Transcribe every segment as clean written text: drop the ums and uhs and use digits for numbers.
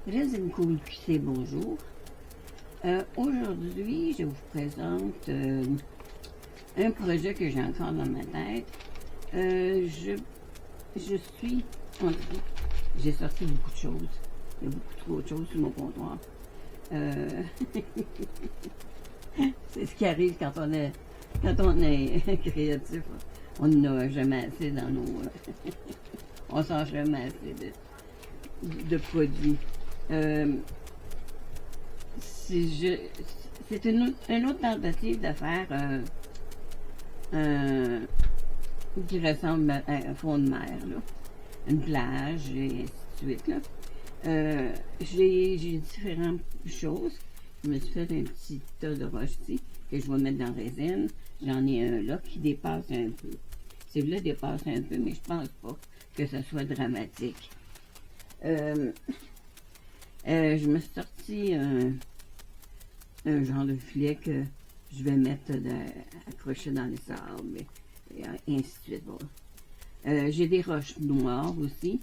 Résine Cool-QC, bonjour. Aujourd'hui, je vous présente un projet que j'ai encore dans ma tête. J'ai sorti beaucoup de choses. Il y a beaucoup trop de choses sur mon comptoir. C'est ce qui arrive quand on est créatif. On n'a jamais assez dans nos... on sent jamais assez de produits. C'est une autre tentative de faire qui ressemble à un fond de mer, là. Une plage et ainsi de suite. Là. J'ai différentes choses. Je me suis fait un petit tas de roches ici que je vais mettre dans la résine. J'en ai un là qui dépasse un peu. Celui-là dépasse un peu, mais je pense pas que ce soit dramatique. Je me suis sorti un genre de filet que je vais mettre accroché dans les sables et ainsi de suite. Voilà. J'ai des roches noires aussi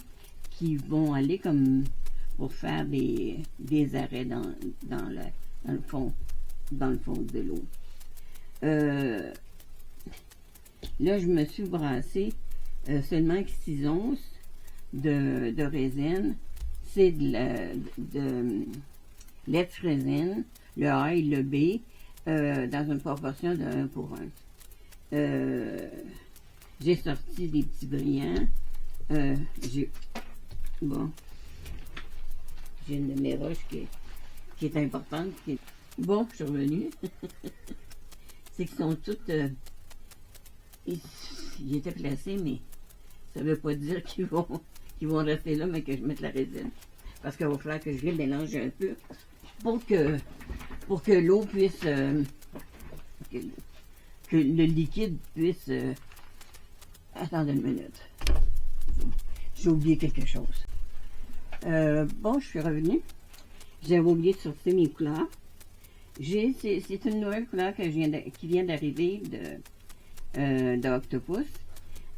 qui vont aller comme pour faire des arrêts dans le fond de l'eau. Là, je me suis brassé seulement 6 onces de résine. C'est de l'ex-résine, le A et le B, dans une proportion de 1 pour 1. J'ai sorti des petits brillants. J'ai une de mes roches qui est importante. Bon, je suis revenue. C'est qu'ils sont toutes... ils étaient placés, mais ça ne veut pas dire qu'ils vont rester là, mais que je mette la résine. Parce qu'il va falloir que je les mélange un peu pour que l'eau puisse... que le liquide puisse... attendez une minute. J'ai oublié quelque chose. Bon, je suis revenue. J'avais oublié de sortir mes couleurs. C'est une nouvelle couleur qui vient d'arriver d'Octopus.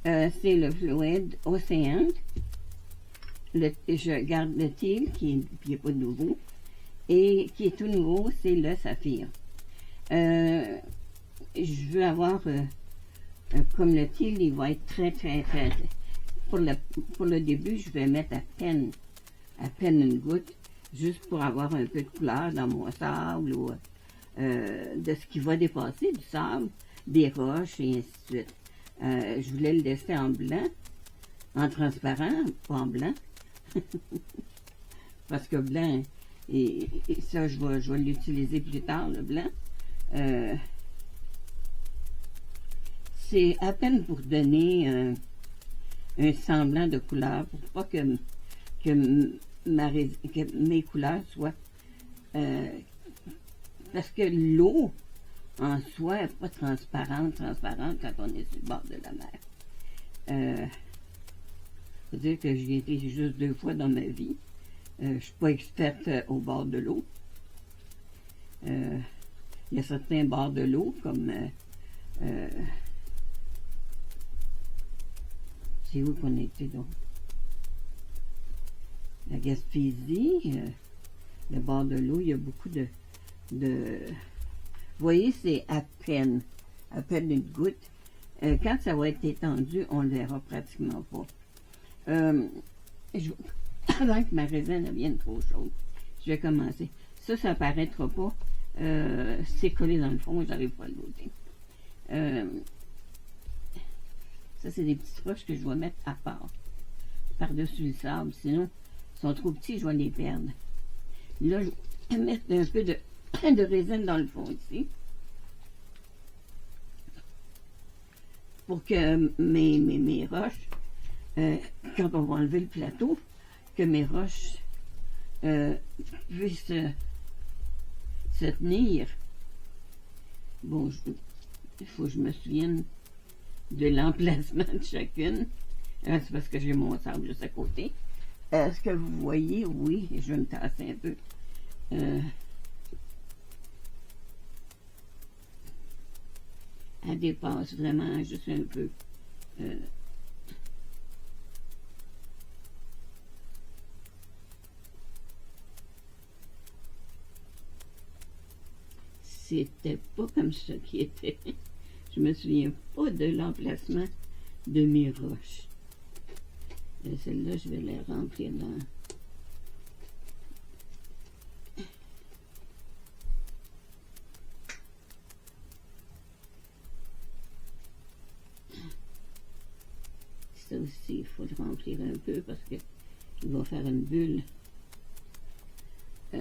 C'est le fluide Océan. Je garde le teal, qui n'est pas nouveau. Et qui est tout nouveau, c'est le saphir. Je veux avoir... comme le teal, il va être très. Pour le début, je vais mettre à peine une goutte, juste pour avoir un peu de couleur dans mon sable ou de ce qui va dépasser du sable, des roches et ainsi de suite. Je voulais le laisser en blanc, en transparent, pas en blanc, parce que blanc, et ça, je vais l'utiliser plus tard, le blanc. C'est à peine pour donner un semblant de couleur, pour pas que mes couleurs soient... parce que l'eau, en soi, n'est pas transparente quand on est sur le bord de la mer. Faut dire que j'y ai été juste 2 fois dans ma vie. Je ne suis pas experte au bord de l'eau. Il y a certains bords de l'eau, comme... c'est où qu'on était donc? La Gaspésie, le bord de l'eau, il y a beaucoup de... Vous voyez, c'est à peine une goutte. Quand ça va être étendu, on ne le verra pratiquement pas. Avant que ma résine devienne trop chaude, je vais commencer. Ça ne paraîtra pas. C'est collé dans le fond, je n'arrive pas à le goûter. Ça, c'est des petites roches que je vais mettre à part, par-dessus le sable. Sinon, ils sont trop petits, je vais les perdre. Là, je vais mettre un peu de résine dans le fond ici. Pour que mes roches, quand on va enlever le plateau, que mes roches puissent se tenir. Bon, il faut que je me souvienne de l'emplacement de chacune. C'est parce que j'ai mon sable juste à côté. Est-ce que vous voyez? Oui, je vais me tasser un peu. Elle dépasse vraiment juste un peu. c'était pas comme ça qui était. Je me souviens pas de l'emplacement de mes roches. Celle-là, je vais la remplir dans... Ça aussi, il faut le remplir un peu parce que il va faire une bulle. Je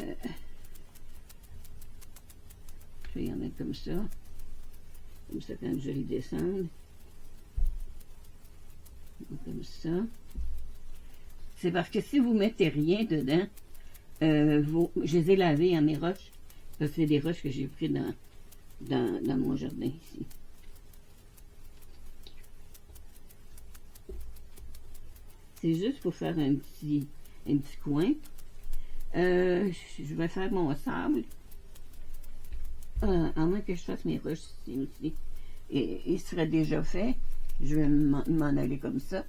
vais y en mettre comme ça. Comme ça, quand je le descends. Comme ça. C'est parce que si vous mettez rien dedans, je les ai lavés à mes roches. Parce que c'est des roches que j'ai prises dans mon jardin ici. C'est juste pour faire un petit coin. Je vais faire mon sable. À moins que je fasse mes roches ici aussi. Et il serait déjà fait. Je vais m'en aller comme ça.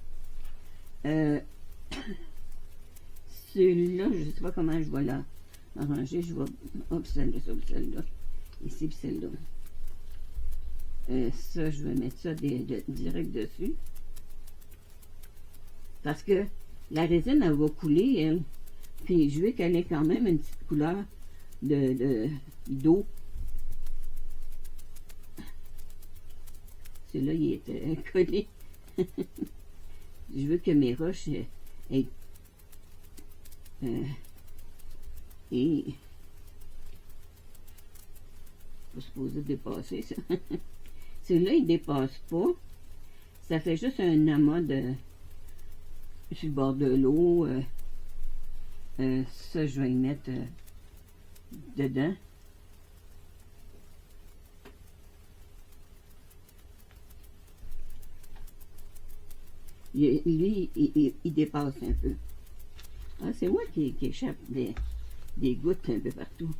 Celui-là, je ne sais pas comment je vais l'arranger. Je vais... Hop, celle-là. Ici, puis celle-là. Ça, je vais mettre ça direct dessus. Parce que la résine, elle va couler, elle. Puis je veux qu'elle ait quand même une petite couleur d'eau. Celui-là, il est collé. Je veux que mes roches aient... et... pas supposé dépasser, ça. Celui-là, il ne dépasse pas. Ça fait juste un amas sur le bord de l'eau. Ça, je vais y mettre dedans. Lui, il dépasse un peu. Ah, c'est moi qui échappe des gouttes un peu partout.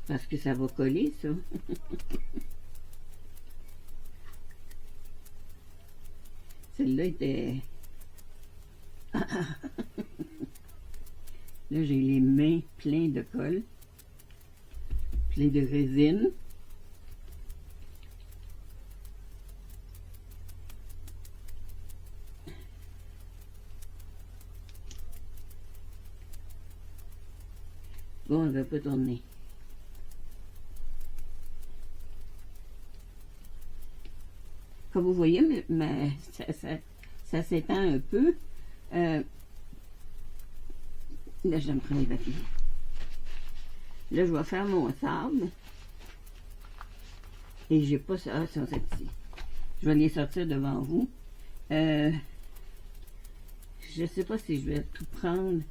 Parce que ça va coller, ça. Celle-là était... Là, j'ai les mains pleines de colle, plein de résine. Bon, on va pas tourner. Comme vous voyez, ça s'étend un peu. Là, je me prends les papiers. Là, je vais faire mon sable. Et j'ai pas ça. Ah, ça, c'est ici. Je vais les sortir devant vous. Je sais pas si je vais tout prendre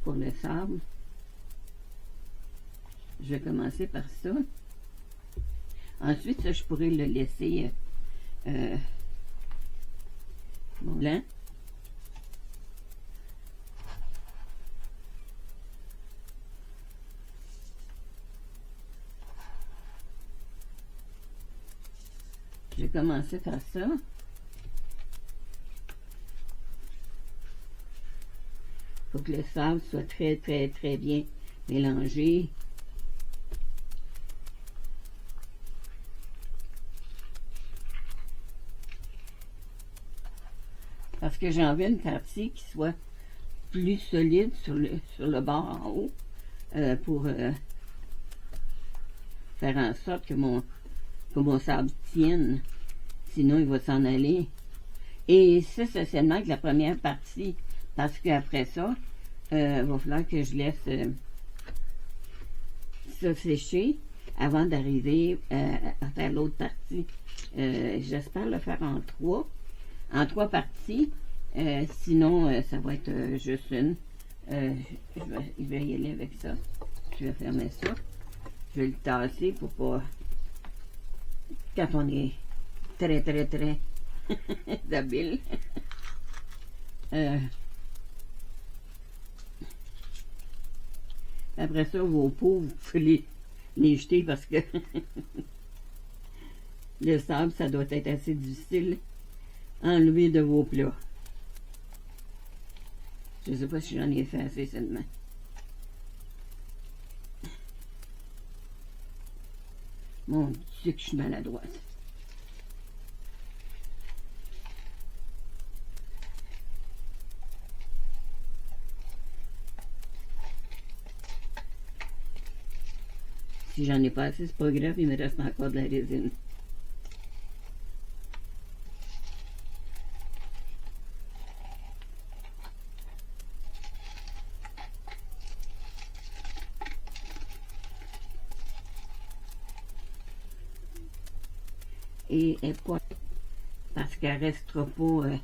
pour le sable. Je vais commencer par ça. Ensuite, ça, je pourrais le laisser blanc. Je vais commencer par ça. Il faut que le sable soit très, très, très bien mélangé. Parce que j'en veux une partie qui soit plus solide sur le bord en haut pour faire en sorte que mon sable tienne. Sinon, il va s'en aller. Et ça, c'est seulement que la première partie. Parce qu'après ça, il va falloir que je laisse ça sécher avant d'arriver à faire l'autre partie. J'espère le faire en trois parties. Sinon, ça va être juste une. Je vais y aller avec ça. Je vais fermer ça. Je vais le tasser pour pas... Quand on est très, très, très habile. Après ça, vos pots, vous pouvez les jeter parce que le sable, ça doit être assez difficile à enlever de vos plats. Je ne sais pas si j'en ai fait assez seulement. Mon Dieu que je suis maladroite. Si j'en ai pas assez, c'est pas grave, il me reste encore de la résine. Et pas parce qu'elle restera pas.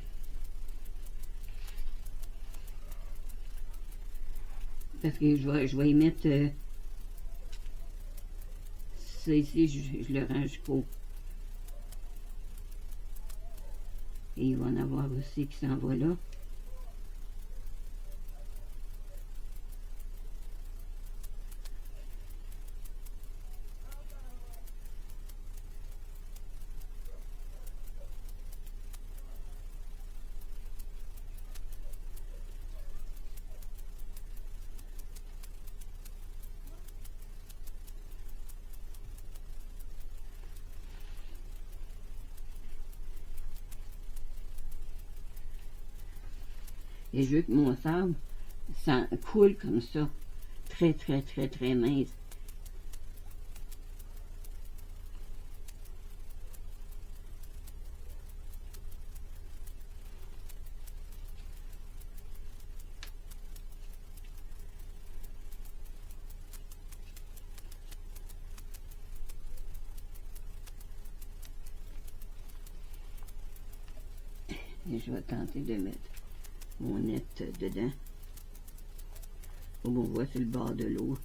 Parce que je vais y mettre ça ici, je le range jusqu'au. Et il va en avoir aussi qui s'en va là. Et je veux que mon sable, ça coule comme ça. Très, très, très, très mince. Et je vais tenter de mettre mon net dedans. Comme on voit sur le bord de l'eau.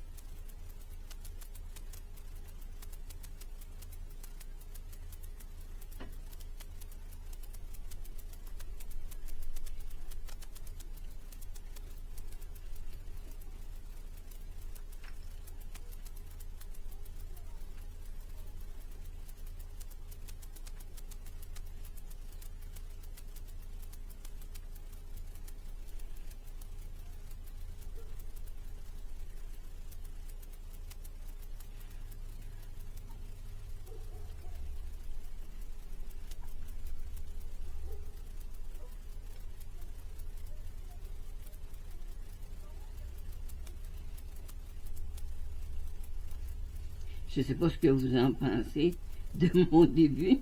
Je ne sais pas ce que vous en pensez de mon début.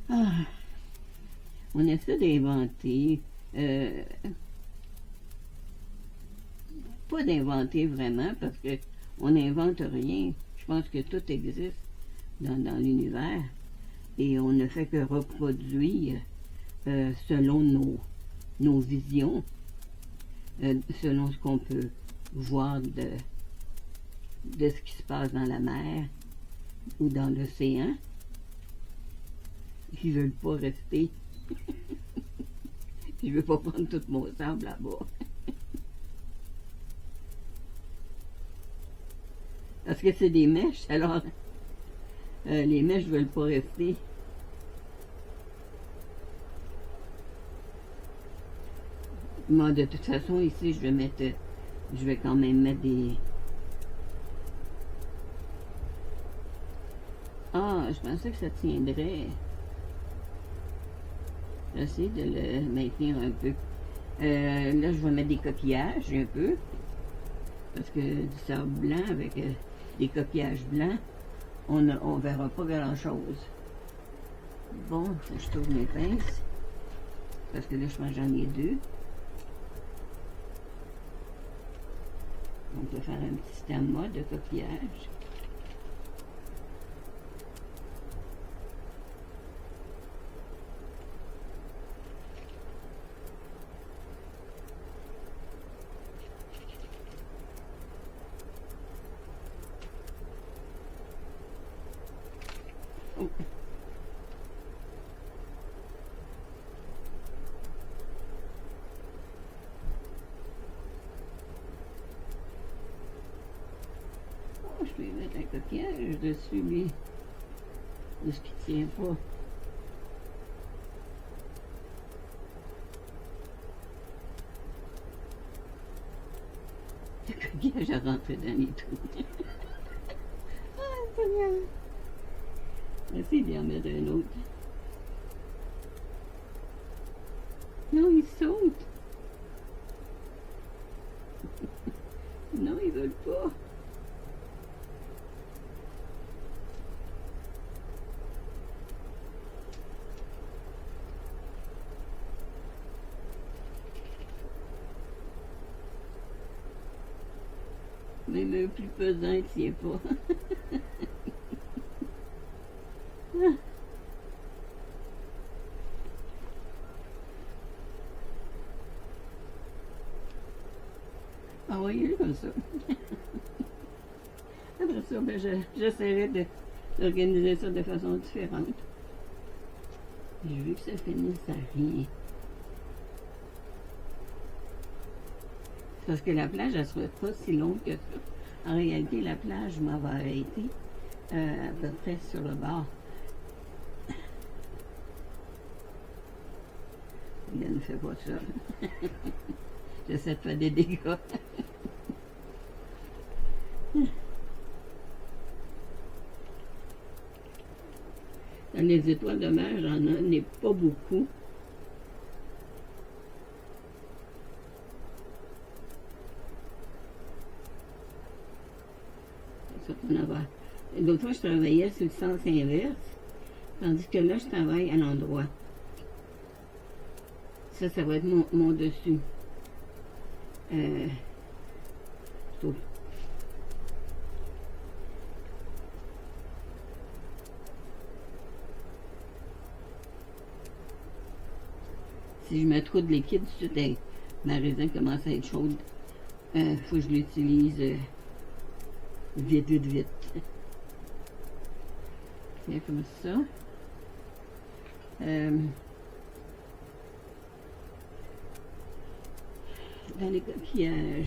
Ah, on essaie d'inventer, pas d'inventer vraiment parce que on n'invente rien. Je pense que tout existe dans l'univers et on ne fait que reproduire selon nos visions, selon ce qu'on peut voir de ce qui se passe dans la mer ou dans l'océan. Ils veulent pas rester. Je veux pas prendre tout mon sable là-bas. Parce que c'est des mèches, alors les mèches veulent pas rester. Moi, de toute façon, ici, je vais quand même mettre des. Ah, je pensais que ça tiendrait. J'essaie de le maintenir un peu. Là, je vais mettre des coquillages un peu. Parce que du sable blanc avec des coquillages blancs, on ne verra pas grand-chose. Bon, faut que je trouve mes pinces. Parce que là, je pense que j'en ai deux. On peut faire un petit stamma de coquillage. Oh. coquillage dessus, lui, de ce qui tient pas. Le coquillage a rentré dans les trous. Ah, c'est bien. Essaye d'y en mettre un autre. Non, il saute. Non, ils veulent pas. Même un plus pesant, il tient pas. Ah oui, il est comme ça. Après ça, ben, j'essaierai d'organiser ça de façon différente. Je veux que ça finisse à rien. Parce que la plage, elle ne sera pas si longue que ça. En réalité, la plage m'avait arrêté à peu près sur le bord. Il ne fait pas ça. J'essaie de faire des dégâts. Dans les étoiles de mer, j'en ai pas beaucoup. L'autre fois, je travaillais sur le sens inverse, tandis que là, je travaille à l'endroit. Ça va être mon dessus. Si je mets trop de liquide, tout de suite, ma résine commence à être chaude. Faut que je l'utilise vite, vite, vite. C'est comme ça. Dans les coquillages.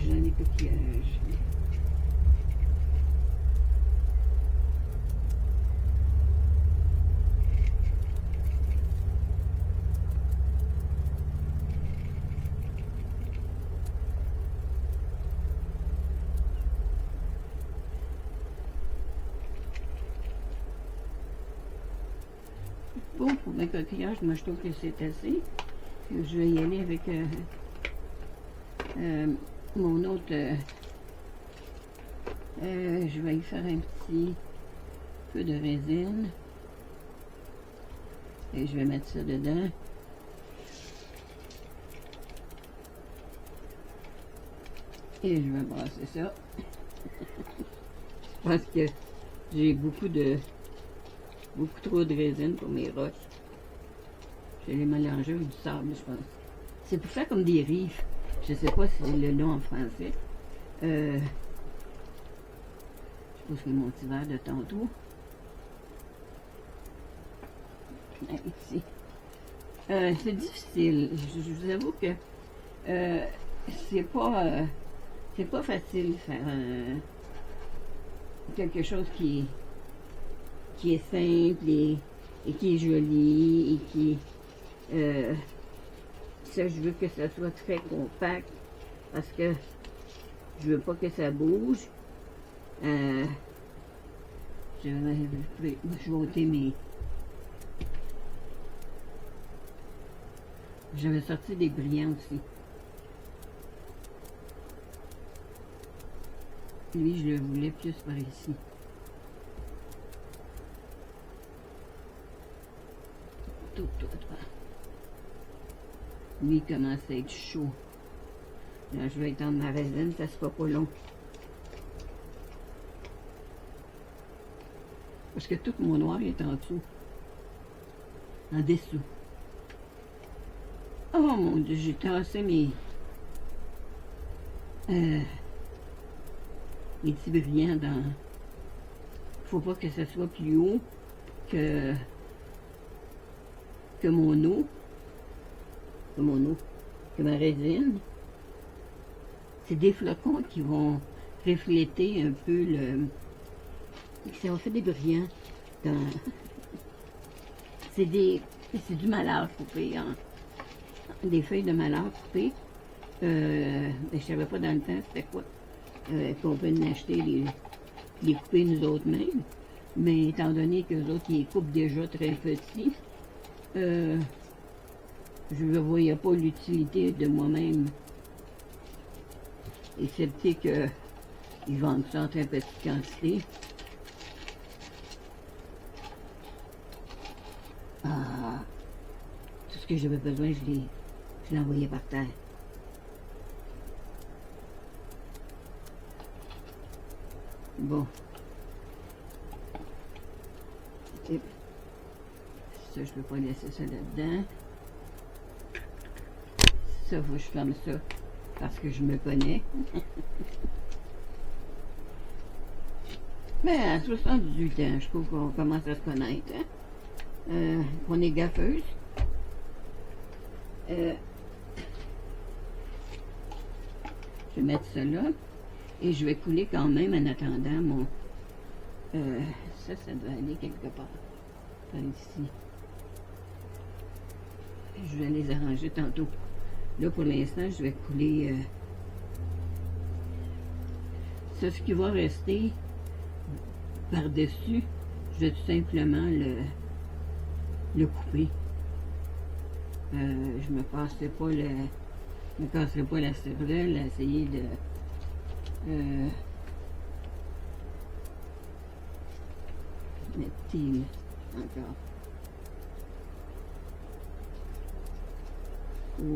Bon, pour mes coquillages, moi je trouve que c'est assez. Je vais y aller avec mon autre. Je vais y faire un petit peu de résine. Et je vais mettre ça dedans. Et je vais brasser ça. Parce que j'ai beaucoup trop de résine pour mes roches. Je vais les mélanger avec du sable, je pense. C'est pour faire comme des rives. Je sais pas si c'est le nom en français. Je pense que mon petit verre de tantôt. Ici. C'est difficile. Je vous avoue que c'est pas facile de faire quelque chose qui est simple et qui est joli et qui ça, je veux que ça soit très compact parce que je veux pas que ça bouge. Je vais ôter mes... J'avais sorti des brillants aussi. Lui, je le voulais plus par ici. Tout. Lui, il commence à être chaud. Là, je vais étendre ma résine, ça sera pas long. Parce que tout mon noir est en dessous. En dessous. Oh mon Dieu, j'ai tassé mes petits brillants dans... Faut pas que ça soit plus haut que mon eau. Que ma résine. C'est des flocons qui vont refléter un peu ça a fait des brillants dans... C'est du malheur coupé, hein. Des feuilles de malheur coupées. Je savais pas dans le temps c'était quoi. Qu'on peut en acheter, les couper nous autres mêmes. Mais étant donné que les autres, ils les coupent déjà très petits, je ne voyais pas l'utilité de moi-même. Excepté qu'ils vendent ça en très petite quantité. Ah, tout ce que j'avais besoin, je l'ai envoyé par terre. Bon. Et ça, je peux pas laisser ça là-dedans. Ça, faut que je ferme ça parce que je me connais. Mais à 78 ans, je trouve qu'on commence à se connaître. Hein? On est gaffeuse. Je vais mettre ça là. Et je vais couler quand même en attendant mon... ça doit aller quelque part. Par ici. Je vais les arranger tantôt. Là, pour l'instant, je vais couler... ça, ce qui va rester par-dessus, je vais tout simplement le couper. Je me casserai pas la cervelle à essayer de... Neptune, encore.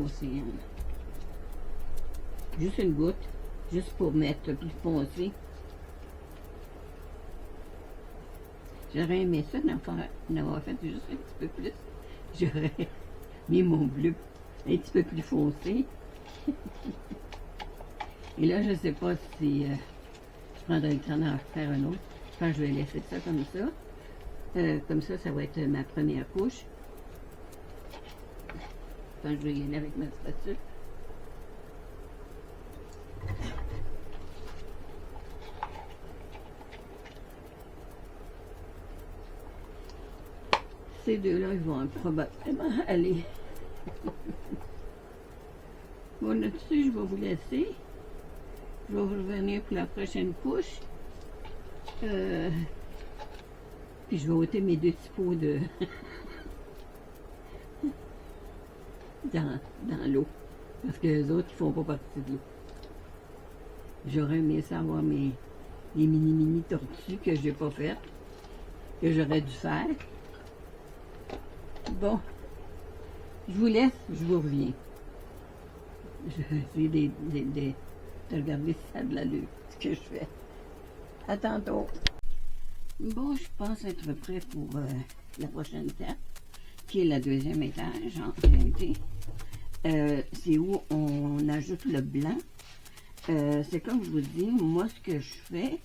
Océan. Juste une goutte, juste pour mettre plus foncé. J'aurais aimé ça d'avoir fait juste un petit peu plus. J'aurais mis mon bleu un petit peu plus foncé. Et là, je ne sais pas si je prendrai le temps d'en faire un autre. Je pense que je vais laisser ça comme ça. Comme ça, ça va être ma première couche. Je pense que je vais y aller avec ma spatule. Ces deux-là, ils vont probablement aller. Bon, là-dessus, je vais vous laisser. Je vais vous revenir pour la prochaine couche. Puis je vais ôter mes deux petits pots de dans l'eau. Parce que les autres, ils font pas partie de l'eau. J'aurais aimé savoir les mini tortues que j'ai pas faites. Que j'aurais dû faire. Bon. Je vous laisse, je vous reviens. Je vais essayer de regarder si ça a de l'allure, ce que je fais. À tantôt. Bon, je pense être prêt pour la prochaine étape, qui est le deuxième étage en réalité. C'est où on ajoute le blanc. C'est comme je vous dis, moi ce que je fais,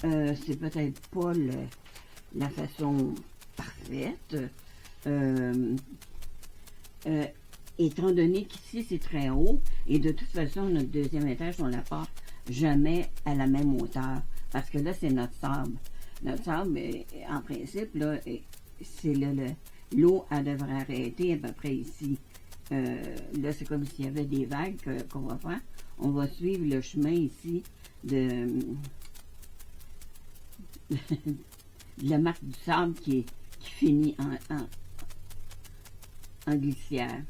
c'est peut-être pas la façon parfaite. Étant donné qu'ici c'est très haut, et de toute façon notre deuxième étage on la porte jamais à la même hauteur, parce que là c'est notre sable. Notre sable, en principe, là, c'est l'eau, elle devrait arrêter à peu près ici. Là, c'est comme s'il y avait des vagues qu'on va faire. On va suivre le chemin ici de la marque du sable qui finit en glissière.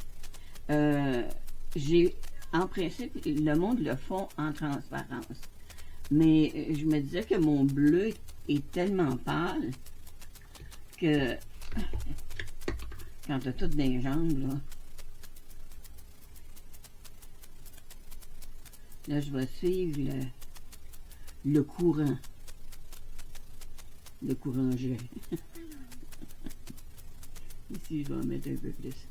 En principe, le monde le font en transparence. Mais je me disais que mon bleu est tellement pâle que quand t'as tout dans les jambes, là je vais suivre le courant. Le courant G. Ici, je vais en mettre un peu plus.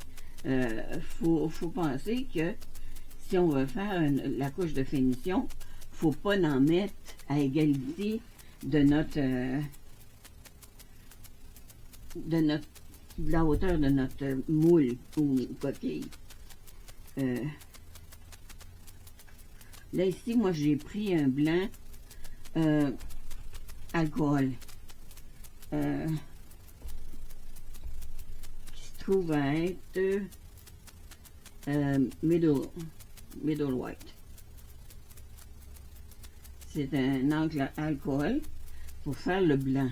Faut penser que si on veut faire la couche de finition, faut pas en mettre à égalité de la hauteur de notre moule ou coquille. Là ici, moi j'ai pris un blanc alcool. qui se trouve à être middle white. C'est un encre alcool pour faire le blanc.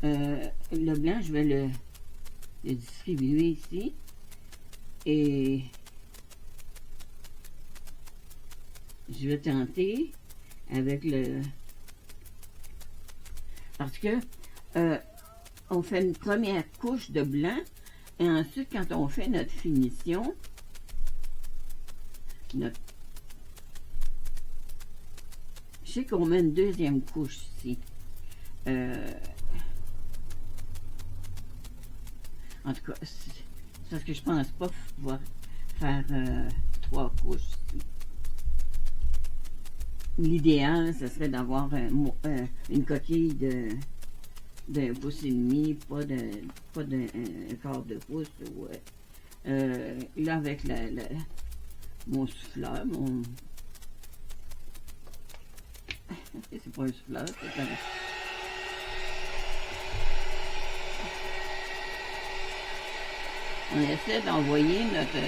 Le blanc, je vais le distribuer ici. Et je vais tenter avec le... Parce que on fait une première couche de blanc et ensuite, quand on fait notre finition, je sais qu'on met une deuxième couche ici. En tout cas, c'est parce que je pense pas pouvoir faire 3 couches ici. L'idéal, ce serait d'avoir une coquille d'un pouce et demi, pas d'un quart de pouce. Ou, là, avec mon souffleur, c'est pas un souffleur, c'est un... On essaie d'envoyer notre...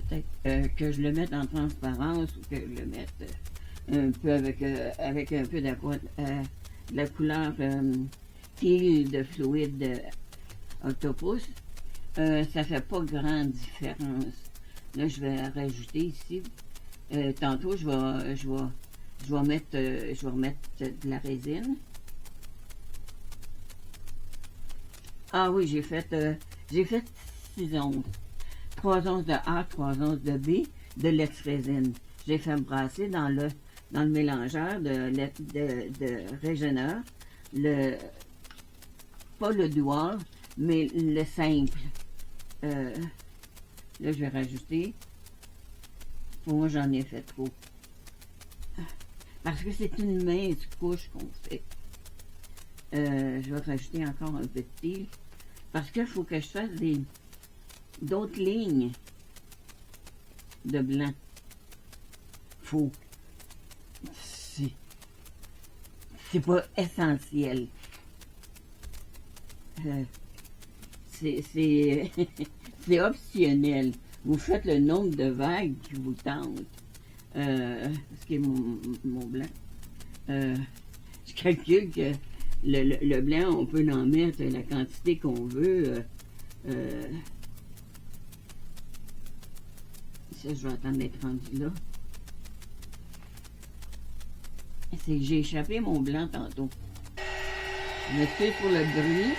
Peut-être que je le mette en transparence ou que je le mette un peu avec un peu de la couleur teal de fluide octopus. Ça fait pas grande différence. Là, je vais rajouter ici. Tantôt, je vais remettre de la résine. Ah oui, j'ai fait 6 onces. 3 onces de A, 3 onces de B, de l'ex-résine. J'ai fait brasser dans le mélangeur de régéneur, pas le dual, mais le simple. Là, je vais rajouter. Pour moi, j'en ai fait trop. Parce que c'est une mince couche qu'on fait. Je vais rajouter encore un peu de teal. Parce qu'il faut que je fasse d'autres lignes de blanc. Faut. C'est pas essentiel. C'est optionnel. Vous faites le nombre de vagues qui vous tente. Ce qui est mon blanc. Je calcule que le blanc, on peut en mettre la quantité qu'on veut. Ça, je vais attendre d'être rendu là. C'est que j'ai échappé mon blanc tantôt. Je m'excuse pour le bruit.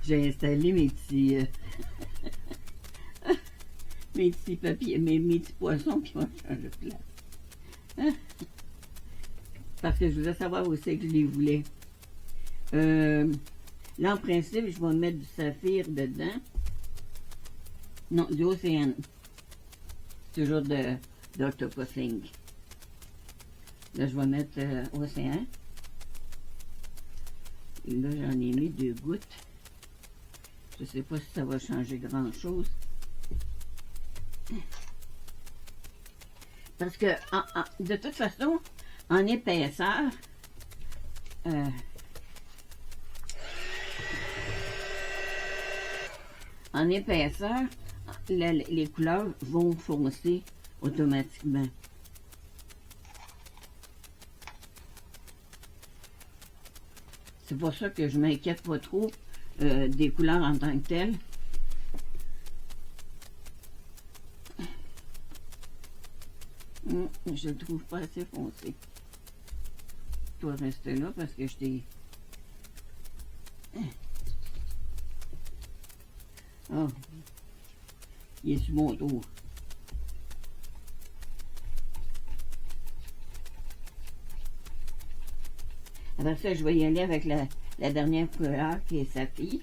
J'ai installé mes petits mes petits papiers, mes petits poissons qui vont changer de place. Parce que je voulais savoir où c'est que je les voulais. Là, en principe, je vais mettre du saphir dedans. Non, du océan. Toujours d'Octopus Ink. Là, je vais mettre océan. Et là, j'en ai mis 2 gouttes. Je ne sais pas si ça va changer grand-chose. Parce que, de toute façon, en épaisseur, les couleurs vont foncer automatiquement. C'est pour ça que je ne m'inquiète pas trop des couleurs en tant que telles. Je le trouve pas assez foncé. Toi, reste là parce que je t'ai... Oh. Il est sur mon tour. Après ça, je vais y aller avec la dernière couleur qui est Saphir.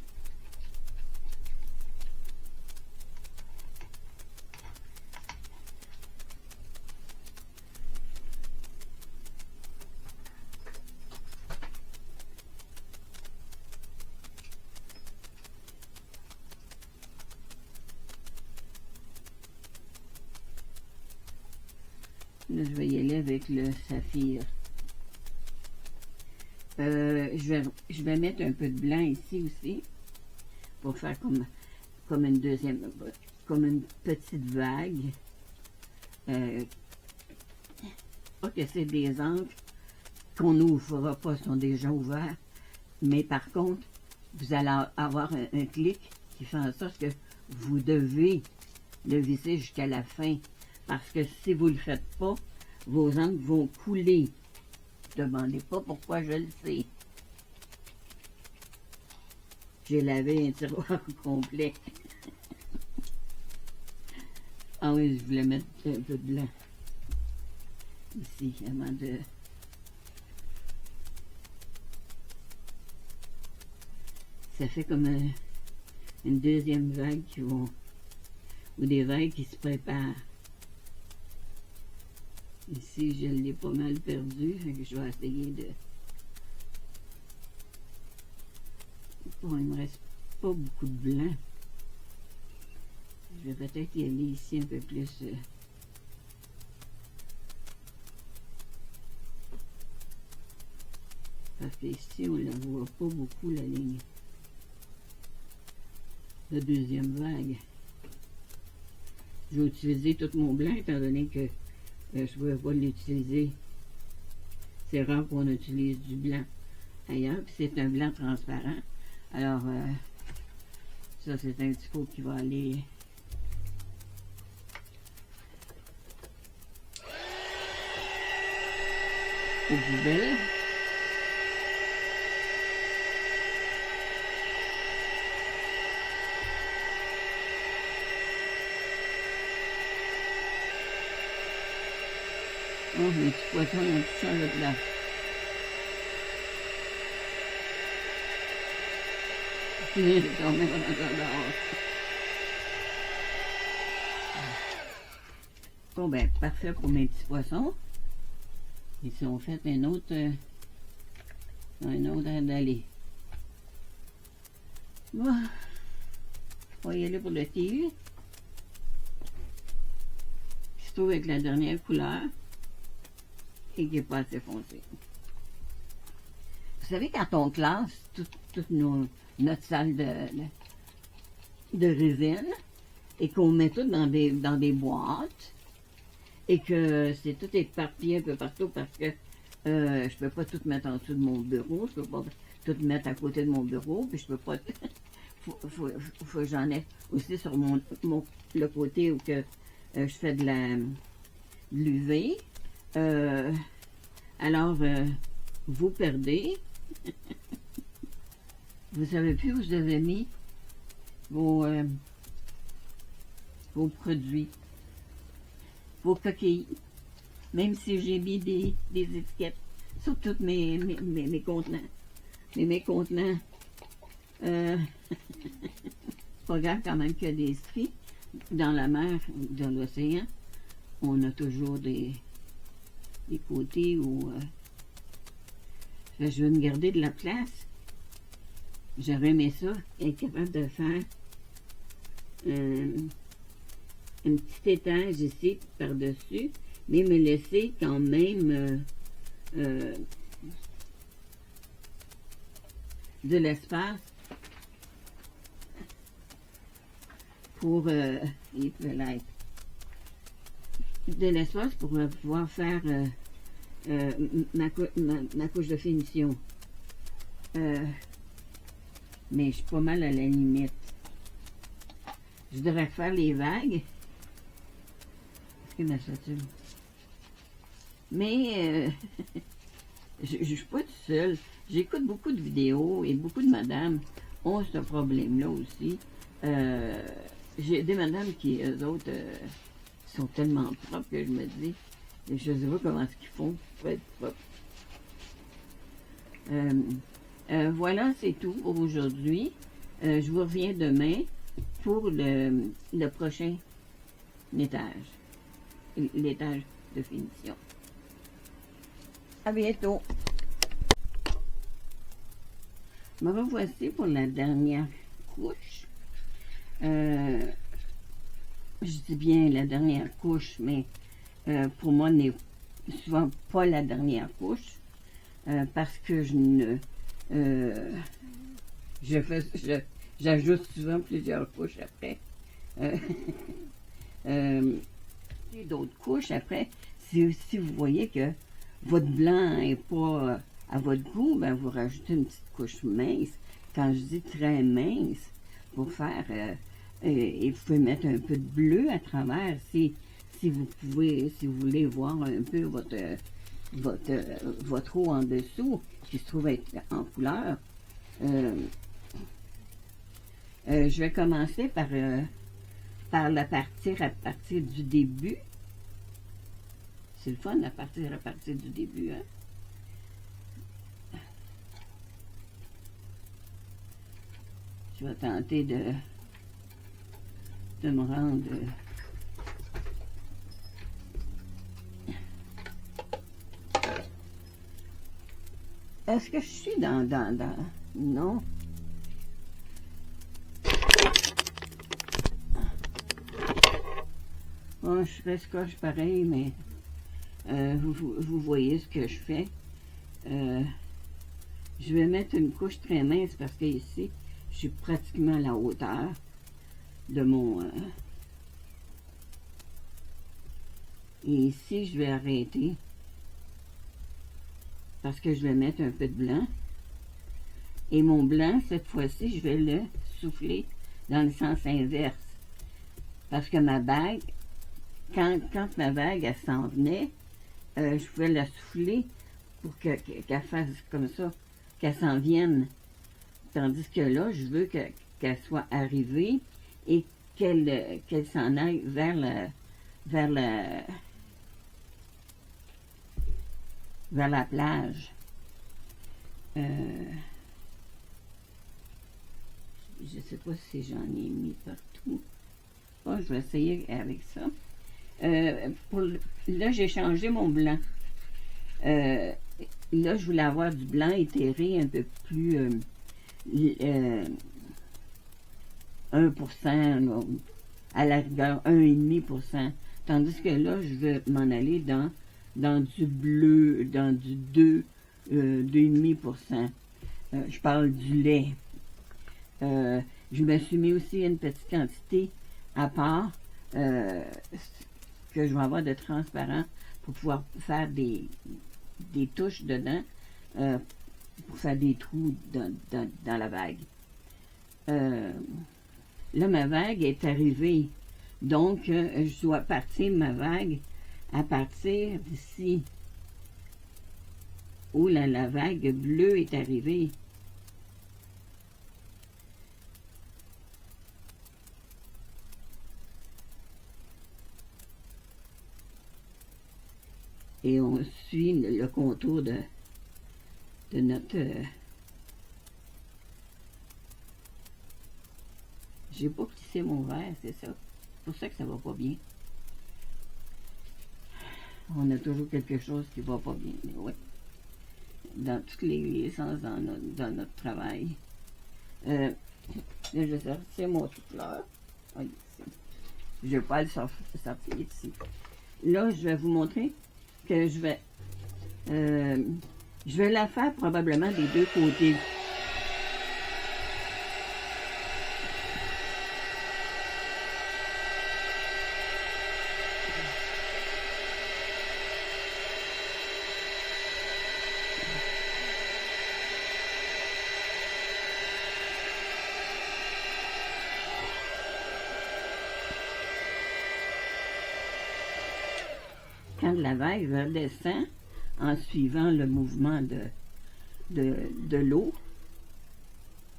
Là, je vais y aller avec le Saphir. Je vais mettre un peu de blanc ici aussi pour faire comme une deuxième, comme une petite vague. Pas que c'est des encres qu'on n'ouvrira pas, sont déjà ouverts, mais par contre, vous allez avoir un clic qui fait en sorte que vous devez le visser jusqu'à la fin, parce que si vous ne le faites pas, vos encres vont couler. Ne demandez pas pourquoi je le sais. J'ai lavé un tiroir complet. Ah oui, je voulais mettre un peu de blanc ici avant de... Ça fait comme une deuxième vague qui vont... ou des vagues qui se préparent. Ici, je l'ai pas mal perdu, fait que je vais essayer de... Bon, il me reste pas beaucoup de blanc. Je vais peut-être y aller ici un peu plus... parce qu'ici, on ne la voit pas beaucoup, la ligne. La deuxième vague. Je vais utiliser tout mon blanc, étant donné que je ne pouvais pas l'utiliser. C'est rare qu'on utilise du blanc ailleurs, puis c'est un blanc transparent. Alors, ça, c'est un petit pot qui va aller... aux poubelles. Oh, mes petits poissons, ils ont tout changé de place. Je vais tomber dans dehors. Bon, ben, parfait pour mes petits poissons. Ici, on fait un autre d'aller. Bon, on va y aller pour le tigre. Qui se trouve avec la dernière couleur. Et qui n'est pas assez foncé. Vous savez, quand on classe toute notre salle de résine et qu'on met tout dans des boîtes et que c'est tout éparpillé un peu partout parce que je peux pas tout mettre en dessous de mon bureau, je peux pas tout mettre à côté de mon bureau, puis je peux pas... faut que j'en ai aussi sur le côté où que je fais de l'UV. Alors, vous perdez. Vous savez plus où vous avez mis vos produits, vos coquilles. Même si j'ai mis des étiquettes sur tous mes contenants. Mais mes contenants, pas grave quand même qu'il y a des stries. Dans la mer, dans l'océan, on a toujours des côtés où je veux me garder de la place. J'aurais aimé ça, être capable de faire un petit étage ici par-dessus, mais me laisser quand même de l'espace pour de l'espace pour pouvoir faire ma couche de finition. Mais je suis pas mal à la limite. Je devrais faire les vagues. Est-ce que ma spatule? Mais je suis pas toute seule. J'écoute beaucoup de vidéos et beaucoup de madames ont ce problème-là aussi. j'ai des madames qui, eux autres, sont tellement propres que je me dis, je ne sais pas comment est-ce qu'ils font pour être propres. Voilà, c'est tout pour aujourd'hui. Je vous reviens demain pour le prochain étage, l'étage de finition. À bientôt. Me revoici pour la dernière couche. Je dis bien la dernière couche, mais pour moi, n'est souvent pas la dernière couche, parce que j'ajoute souvent plusieurs couches après. Et d'autres couches après. Si vous voyez que votre blanc n'est pas à votre goût, ben vous rajoutez une petite couche mince. Quand je dis très mince, pour faire, et vous pouvez mettre un peu de bleu à travers si vous voulez voir un peu votre eau en dessous, qui se trouve être en couleur. Je vais commencer par la partir à partir du début. C'est le fun à partir du début, hein? Je vais tenter de me rendre... Est-ce que je suis dans... Non. Bon, je reste coche pareil, mais vous voyez ce que je fais. Je vais mettre une couche très mince parce que ici, je suis pratiquement à la hauteur de mon... et ici, je vais arrêter parce que je vais mettre un peu de blanc. Et mon blanc, cette fois-ci, je vais le souffler dans le sens inverse. Parce que ma bague, quand ma bague, elle s'en venait, je pouvais la souffler pour qu'elle fasse comme ça, qu'elle s'en vienne. Tandis que là, je veux qu'elle soit arrivée et qu'elle s'en aille vers la plage. Je ne sais pas si j'en ai mis partout. Oh, je vais essayer avec ça. Là, j'ai changé mon blanc. Là, je voulais avoir du blanc éthéré un peu plus 1%, là, à la rigueur 1,5%. Tandis que là, je veux m'en aller dans du bleu, dans du 2,5%. Je parle du lait. Je me suis mis aussi une petite quantité à part que je vais avoir de transparent pour pouvoir faire des touches dedans pour faire des trous dans la vague. Là, ma vague est arrivée. Donc, je dois partir ma vague à partir d'ici où la vague bleue est arrivée. Et on suit le contour de notre... J'ai pas plissé mon verre, c'est ça. C'est pour ça que ça va pas bien. On a toujours quelque chose qui va pas bien, mais oui. Dans tous les sens dans notre travail. Là, je vais sortir mon souffleur. Ah, ici. Je vais pas le sortir ici. Là, je vais vous montrer que je vais la faire probablement des deux côtés. Quand la vague redescend en suivant le mouvement de l'eau,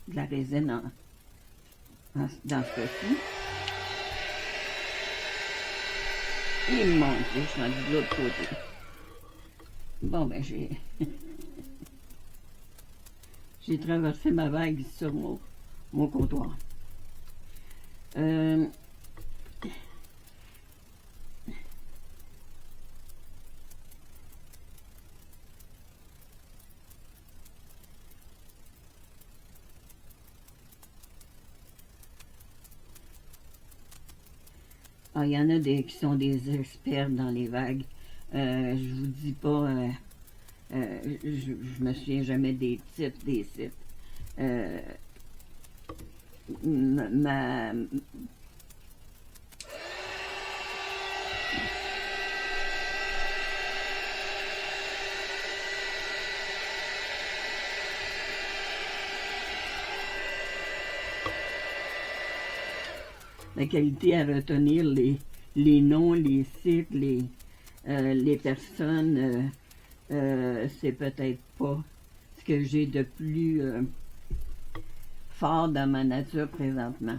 de la résine dans ce cas-ci, Et mon Dieu, je suis rendu de l'autre côté. Bon, ben, j'ai traversé ma vague sur mon comptoir. Ah, il y en a qui sont des experts dans les vagues. Je vous dis pas, je me souviens jamais des titres des sites. Ma qualité à retenir les noms, les sites, les personnes, c'est peut-être pas ce que j'ai de plus fort dans ma nature présentement.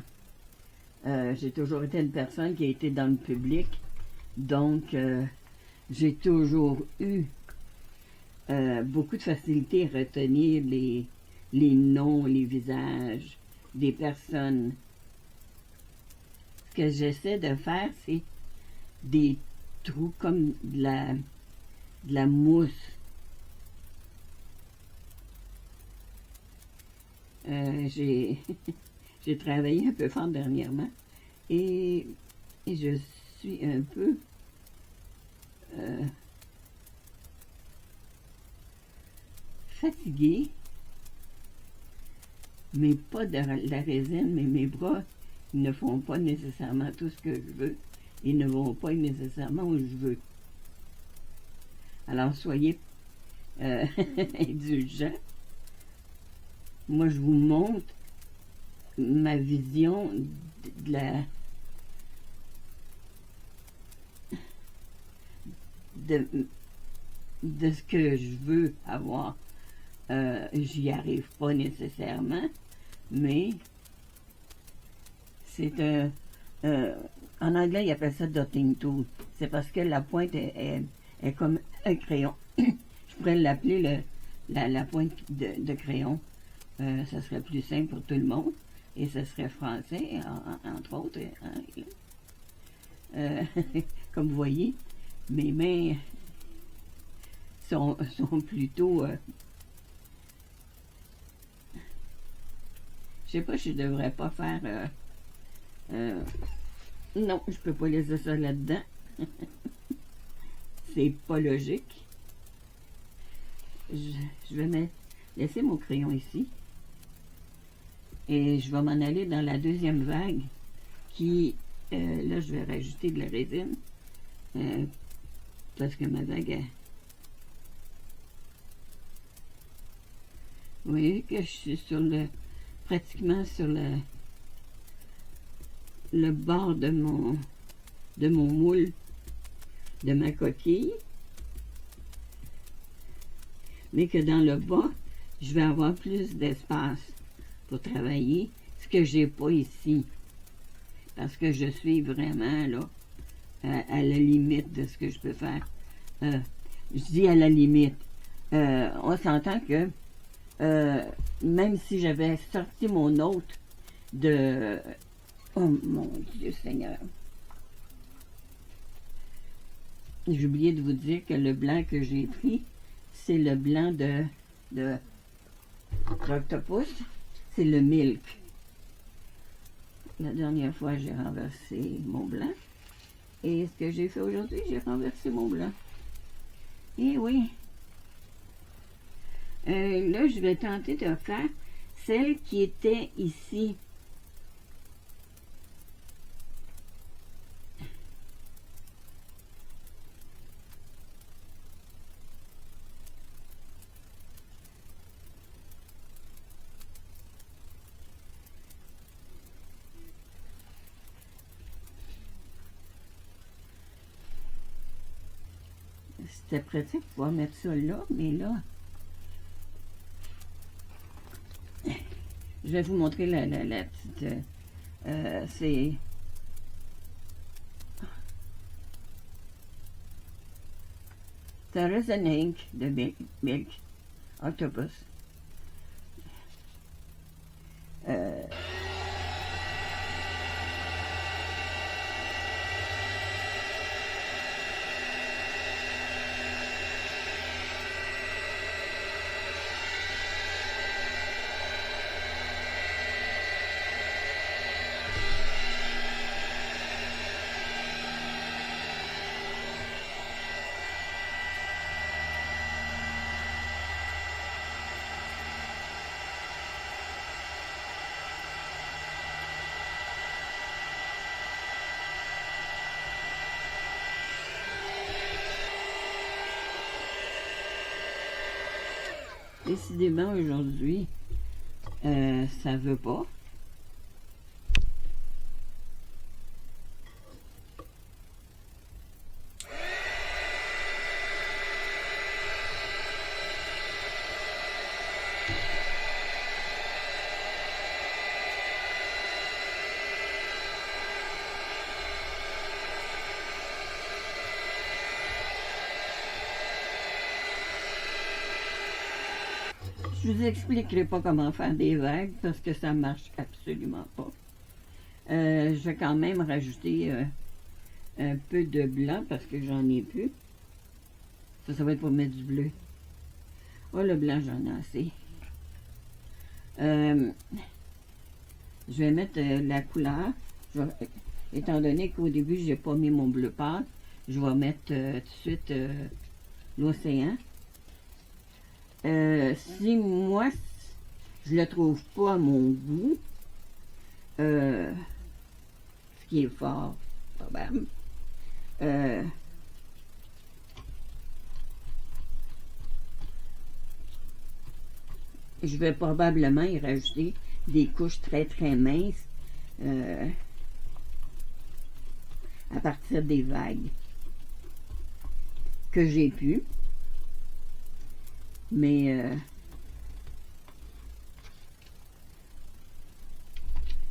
J'ai toujours été une personne qui a été dans le public, donc j'ai toujours eu beaucoup de facilité à retenir les noms, les visages des personnes. Ce que j'essaie de faire, c'est des trous comme de la mousse. J'ai travaillé un peu fort dernièrement et je suis un peu fatiguée, mais pas de la résine, mais mes bras ils ne font pas nécessairement tout ce que je veux. Ils ne vont pas nécessairement où je veux. Alors, soyez indulgents. Moi, je vous montre ma vision de ce que je veux avoir. J'y arrive pas nécessairement, mais c'est en anglais, ils appellent ça dotting tool. C'est parce que la pointe est comme un crayon. Je pourrais l'appeler la pointe de crayon. Ça serait plus simple pour tout le monde. Et ce serait français, entre autres. Comme vous voyez, mes mains sont plutôt... je sais pas, je devrais pas faire... non, je peux pas laisser ça là-dedans. C'est pas logique. Je vais laisser mon crayon ici. Et je vais m'en aller dans la deuxième vague qui, là, je vais rajouter de la résine. Parce que ma vague, vous voyez que je suis pratiquement sur le bord de mon moule, de ma coquille, mais que dans le bas, je vais avoir plus d'espace pour travailler, ce que j'ai pas ici, parce que je suis vraiment là, à la limite de ce que je peux faire. Je dis à la limite. On s'entend que même si j'avais sorti mon autre de... Oh mon Dieu Seigneur! J'ai oublié de vous dire que le blanc que j'ai pris, c'est le blanc de Octopus, c'est le milk. La dernière fois, j'ai renversé mon blanc. Et ce que j'ai fait aujourd'hui, j'ai renversé mon blanc. Et oui. Là, je vais tenter de faire celle qui était ici. C'était pratique de pouvoir mettre ça là, mais là, je vais vous montrer la petite... Saracen Ink de Milk Octopus. Décidément, aujourd'hui, ça veut pas. Je vous expliquerai pas comment faire des vagues parce que ça marche absolument pas. Je vais quand même rajouter un peu de blanc parce que j'en ai plus. Ça va être pour mettre du bleu. Oh, le blanc, j'en ai assez. Je vais mettre la couleur. Étant donné qu'au début, j'ai pas mis mon bleu pâle, je vais mettre tout de suite l'océan. Si moi, je le trouve pas à mon goût, ce qui est fort probable, je vais probablement y rajouter des couches très très minces à partir des vagues que j'ai pu. Mais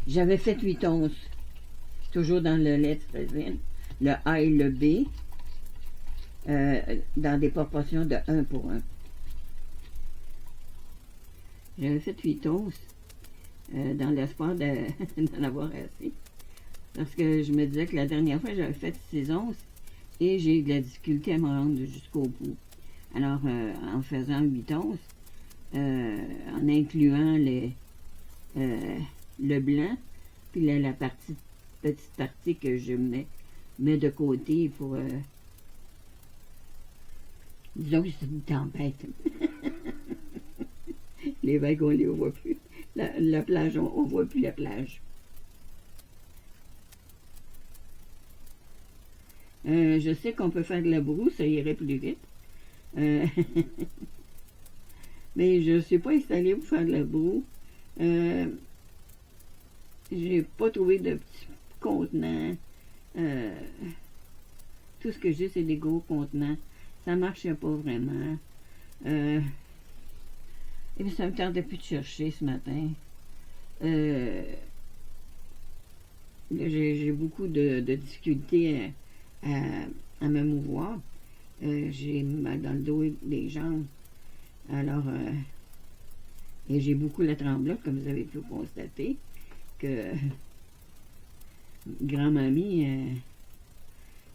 j'avais fait 8 onces, toujours dans le lait de résine, le A et le B, dans des proportions de 1 pour 1. J'avais fait 8 onces dans l'espoir d'en avoir assez. Parce que je me disais que la dernière fois, j'avais fait 6 onces et j'ai eu de la difficulté à me rendre jusqu'au bout. Alors, en faisant 8 onces, en incluant le blanc, puis la petite partie que je mets de côté pour... disons que c'est une tempête. Les vagues, on les voit plus. La plage, on voit plus la plage. Je sais qu'on peut faire de la broue, ça irait plus vite. Mais je ne suis pas installée pour faire de la broue. J'ai pas trouvé de petits contenants. Tout ce que j'ai, c'est des gros contenants. Ça ne marchait pas vraiment. Et puis ça me tentait plus de chercher ce matin. J'ai beaucoup de difficultés à me mouvoir. J'ai mal dans le dos et les jambes. Alors, et j'ai beaucoup la tremblote, comme vous avez pu constater, que grand-mamie,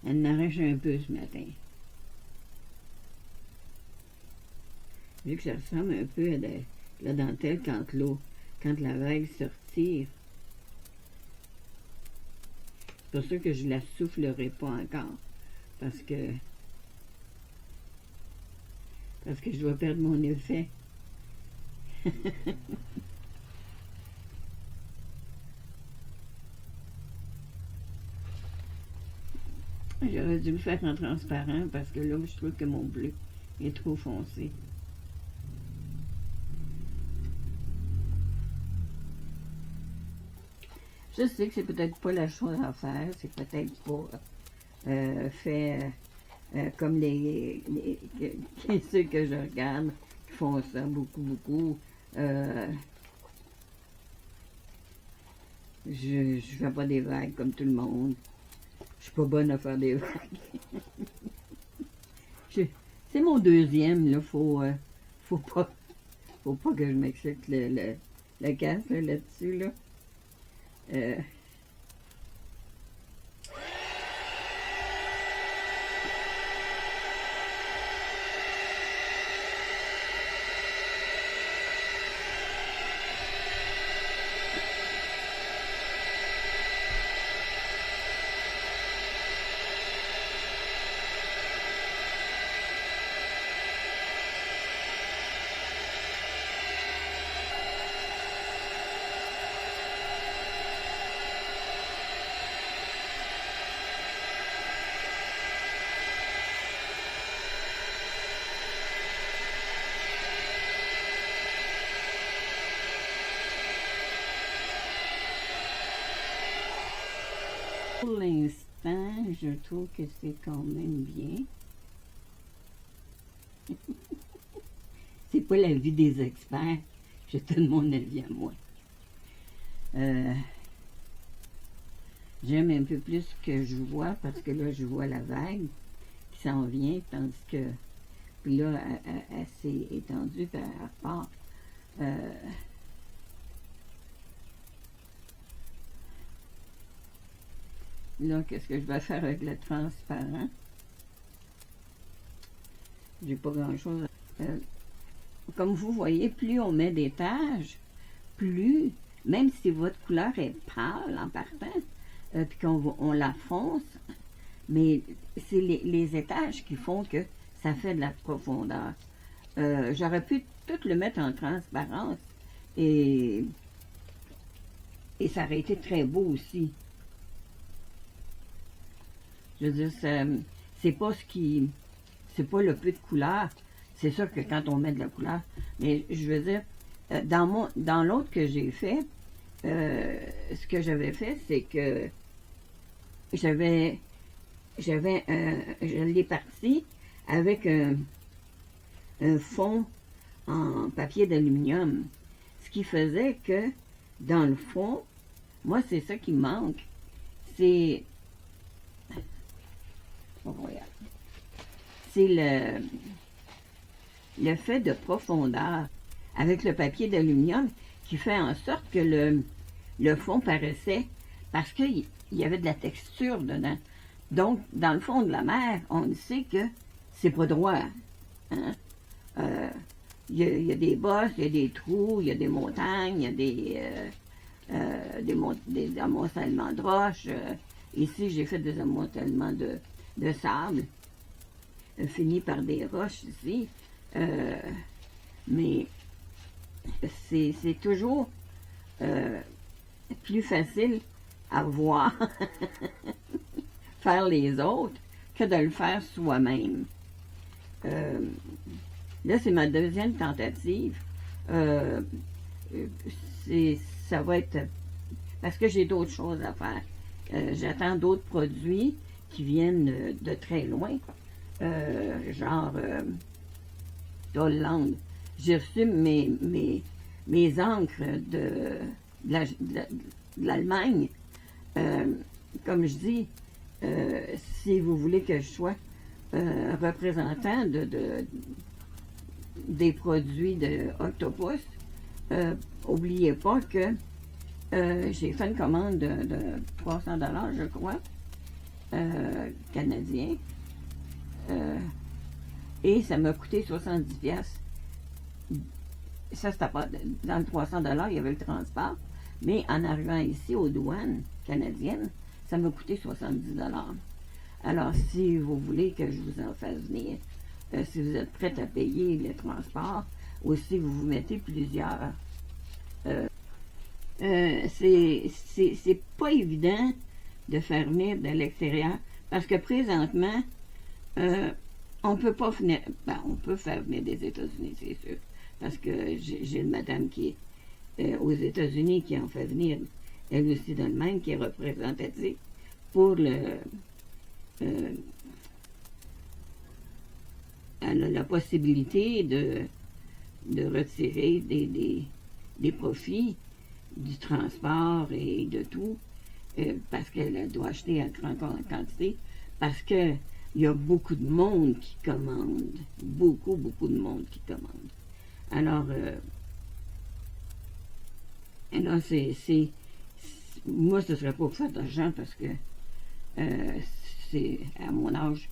elle m'arrache un peu ce matin. Vu que ça ressemble un peu à de la dentelle quand la vague se retire. C'est pour ça que je la soufflerai pas encore. Parce que je dois perdre mon effet. J'aurais dû le faire en transparent parce que là, je trouve que mon bleu est trop foncé. Je sais que c'est peut-être pas la chose à faire, c'est peut-être pas fait comme ceux que je regarde qui font ça beaucoup. Je fais pas des vagues comme tout le monde. Je suis pas bonne à faire des vagues. c'est mon deuxième, là. Faut pas, faut pas que je m'excite le casque là-dessus, là. Euh, pour l'instant, je trouve que c'est quand même bien. C'est pas l'avis des experts, je donne mon avis à moi. J'aime un peu plus ce que je vois parce que là, je vois la vague qui s'en vient, tandis que puis là, elle s'est étendue, puis elle repart. Là, qu'est-ce que je vais faire avec le transparent? J'ai pas grand-chose. Comme vous voyez, plus on met des taches, plus, même si votre couleur est pâle en partant, puis on la fonce, mais c'est les étages qui font que ça fait de la profondeur. J'aurais pu tout le mettre en transparence et ça aurait été très beau aussi. Je veux dire, c'est pas c'est pas le peu de couleur. C'est sûr que quand on met de la couleur, mais je veux dire, dans l'autre que j'ai fait, ce que j'avais fait, c'est que je l'ai parti avec un fond en papier d'aluminium. Ce qui faisait que, dans le fond, moi, c'est ça qui me manque. C'est le fait de profondeur avec le papier d'aluminium qui fait en sorte que le fond paraissait, parce qu'il y avait de la texture dedans. Donc, dans le fond de la mer, on sait que c'est pas droit. Hein? Il y a des bosses, il y a des trous, il y a des montagnes, il y a des amoncellements de roches. Ici, j'ai fait des amoncellements de sable, fini par des roches ici. Mais c'est toujours plus facile à voir faire les autres que de le faire soi-même. Là, c'est ma deuxième tentative. Ça va être parce que j'ai d'autres choses à faire. J'attends d'autres produits qui viennent de très loin, genre d'Hollande. J'ai reçu mes encres de l'Allemagne. Comme je dis, si vous voulez que je sois représentant des produits de Octopus, oubliez pas que j'ai fait une commande de 300 $, je crois, canadien, et ça m'a coûté 70$. Ça, c'était pas dans le 300 $, il y avait le transport, mais en arrivant ici aux douanes canadiennes, ça m'a coûté 70$. Alors, si vous voulez que je vous en fasse venir, si vous êtes prête à payer le transport, ou si vous vous mettez plusieurs, c'est pas évident de faire venir de l'extérieur, parce que présentement, on peut pas venir, ben, on peut faire venir des États-Unis, c'est sûr, parce que j'ai une madame qui est aux États-Unis qui en fait venir, elle aussi d'Allemagne, qui est représentative pour elle a la possibilité de retirer des profits du transport et de tout, parce qu'elle doit acheter en grande quantité, parce que il y a beaucoup de monde qui commande. Beaucoup, beaucoup de monde qui commande. Alors, moi, ce serait pas pour faire d'argent parce que c'est, à mon âge,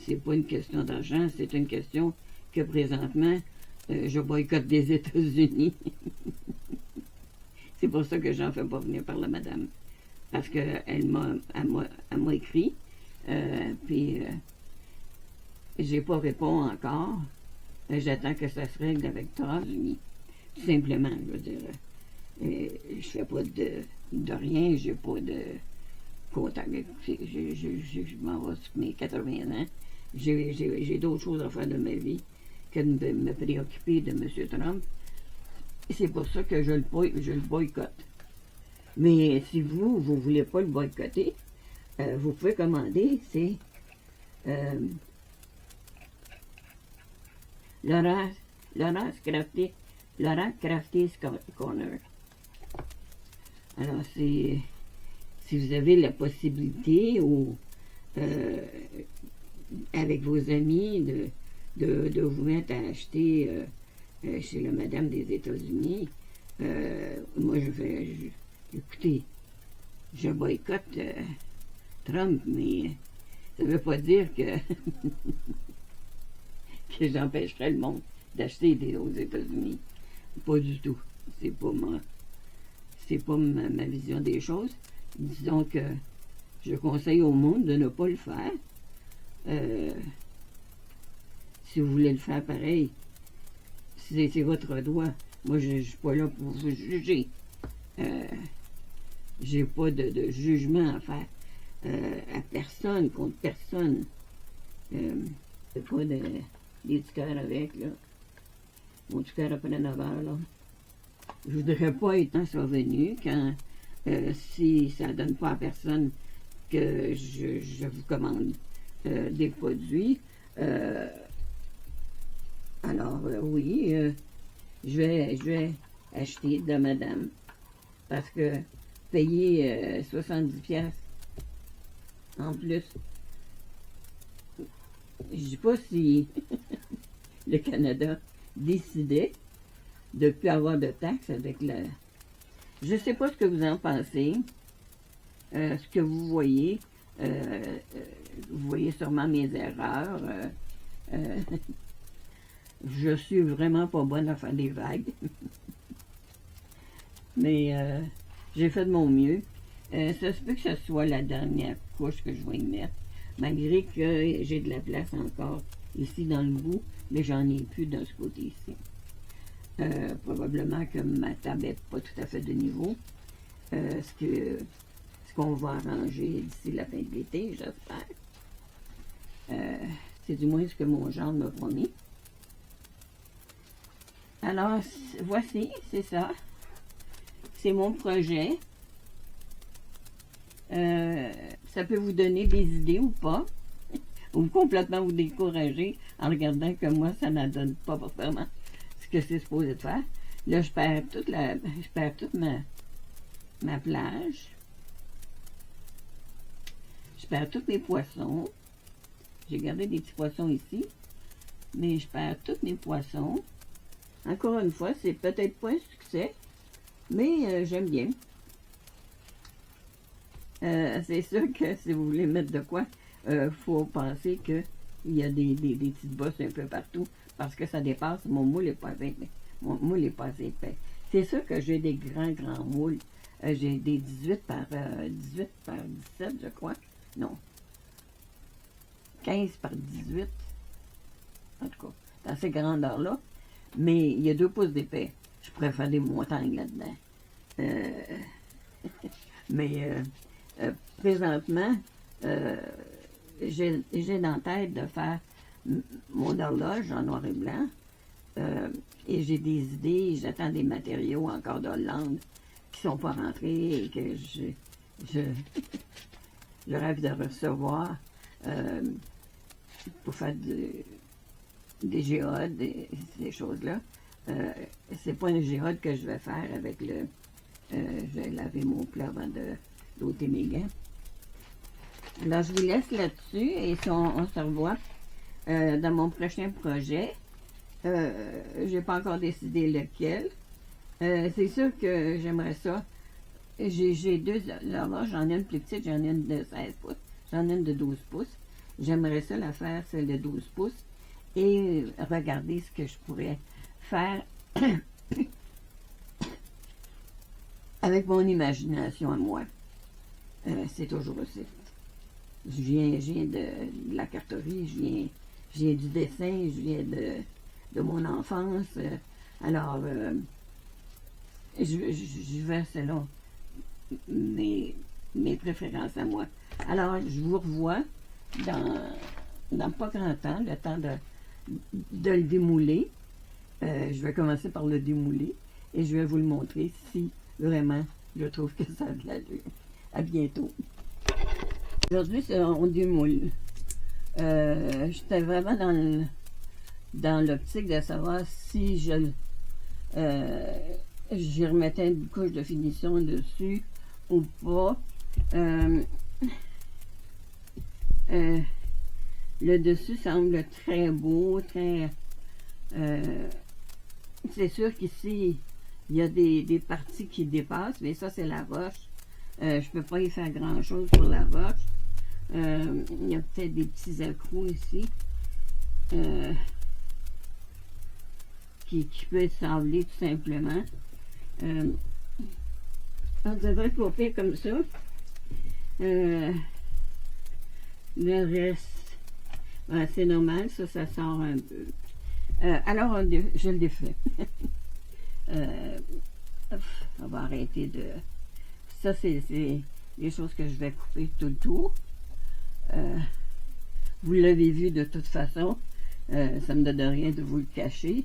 c'est pas une question d'argent, c'est une question que présentement, je boycotte des États-Unis. C'est pour ça que j'en fais pas venir par la madame. Parce qu'elle m'a écrit, puis j'ai pas répondu encore. J'attends que ça se règle avec les États-Unis. Tout simplement, je veux dire. Je fais pas de rien, j'ai pas de contact. Je m'en vais sur mes 80 ans. J'ai d'autres choses à faire de ma vie que de me préoccuper de M. Trump. C'est pour ça que je le boycotte. Mais si vous ne voulez pas le boycotter, vous pouvez commander, c'est Laurent Crafty's Corner. Alors, si vous avez la possibilité ou avec vos amis de vous mettre à acheter chez la madame des États-Unis, moi écoutez, je boycotte Trump, mais ça ne veut pas dire que que j'empêcherais le monde d'acheter aux États-Unis. Pas du tout. C'est pas ma vision des choses. Disons que je conseille au monde de ne pas le faire. Si vous voulez le faire pareil, c'est votre droit. Moi, je ne suis pas là pour vous juger. J'ai pas de jugement à faire à personne, contre personne. C'est pas des petits cœurs avec, là. Mon petit cœur après 9 heures, là. Je voudrais pas être survenu quand, si ça donne pas à personne que je vous commande des produits. Alors, oui, je vais acheter de madame. Parce que payer 70$ en plus, je ne sais pas si le Canada décidait de ne plus avoir de taxes avec la... Je ne sais pas ce que vous en pensez, ce que vous voyez. Vous voyez sûrement mes erreurs. Je suis vraiment pas bonne à faire des vagues. Mais j'ai fait de mon mieux. Ça se peut que ce soit la dernière couche que je vais y mettre. Malgré que j'ai de la place encore ici dans le bout, mais j'en ai plus de ce côté-ci. Probablement que ma table n'est pas tout à fait de niveau. Ce qu'on va arranger d'ici la fin de l'été, j'espère. C'est du moins ce que mon genre m'a promis. Alors, voici, c'est ça. C'est mon projet. Ça peut vous donner des idées ou pas. Ou complètement vous décourager en regardant que moi, ça n'en donne pas vraiment ce que c'est supposé de faire. Là, je perds toute ma plage. Je perds tous mes poissons. J'ai gardé des petits poissons ici. Mais je perds tous mes poissons. Encore une fois, c'est peut-être pas un succès, mais j'aime bien. C'est sûr que si vous voulez mettre de quoi, faut penser qu'il y a des petites bosses un peu partout, parce que ça dépasse. Mon moule n'est pas assez épais. Mon moule n'est pas assez épais. C'est sûr que j'ai des grands moules. J'ai des 18 par 17, je crois. Non. 15 par 18. En tout cas, dans ces grandeurs-là. Mais il y a 2 pouces d'épais. Je pourrais faire des montagnes là-dedans. Mais présentement, j'ai dans la tête de faire mon horloge en noir et blanc. Et j'ai des idées, j'attends des matériaux encore d'Hollande qui ne sont pas rentrés et que je rêve de recevoir pour faire des géodes, ces choses-là. C'est pas une géode que je vais faire avec le... je vais laver mon plat avant de l'ôter mes gants. Alors, je vous laisse là-dessus et on se revoit dans mon prochain projet. J'ai pas encore décidé lequel. C'est sûr que j'aimerais ça. J'ai deux horloges, j'en ai une plus petite, j'en ai une de 16 pouces, j'en ai une de 12 pouces. J'aimerais ça la faire, celle de 12 pouces, et regarder ce que je pourrais faire avec mon imagination à moi. C'est toujours aussi. Je viens de la carterie, je viens du dessin, je viens de mon enfance. Alors, je vais selon mes préférences à moi. Alors, je vous revois dans pas grand temps, le temps de le démouler. Je vais commencer par le démouler et je vais vous le montrer si vraiment je trouve que ça a de l'allure. À bientôt. Aujourd'hui, on démoule. J'étais vraiment dans l'optique de savoir si j'y remettais une couche de finition dessus ou pas. Le dessus semble très beau, très... c'est sûr qu'ici, il y a des parties qui dépassent, mais ça, c'est la roche. Je peux pas y faire grand-chose pour la roche. Il y a peut-être des petits accros ici qui peut être sablé tout simplement. On devrait couper comme ça. Le reste, ben, c'est normal, ça sort un peu. Alors, je le défais. On va arrêter de... Ça, c'est les choses que je vais couper tout le tour. Vous l'avez vu de toute façon. Ça me donne rien de vous le cacher.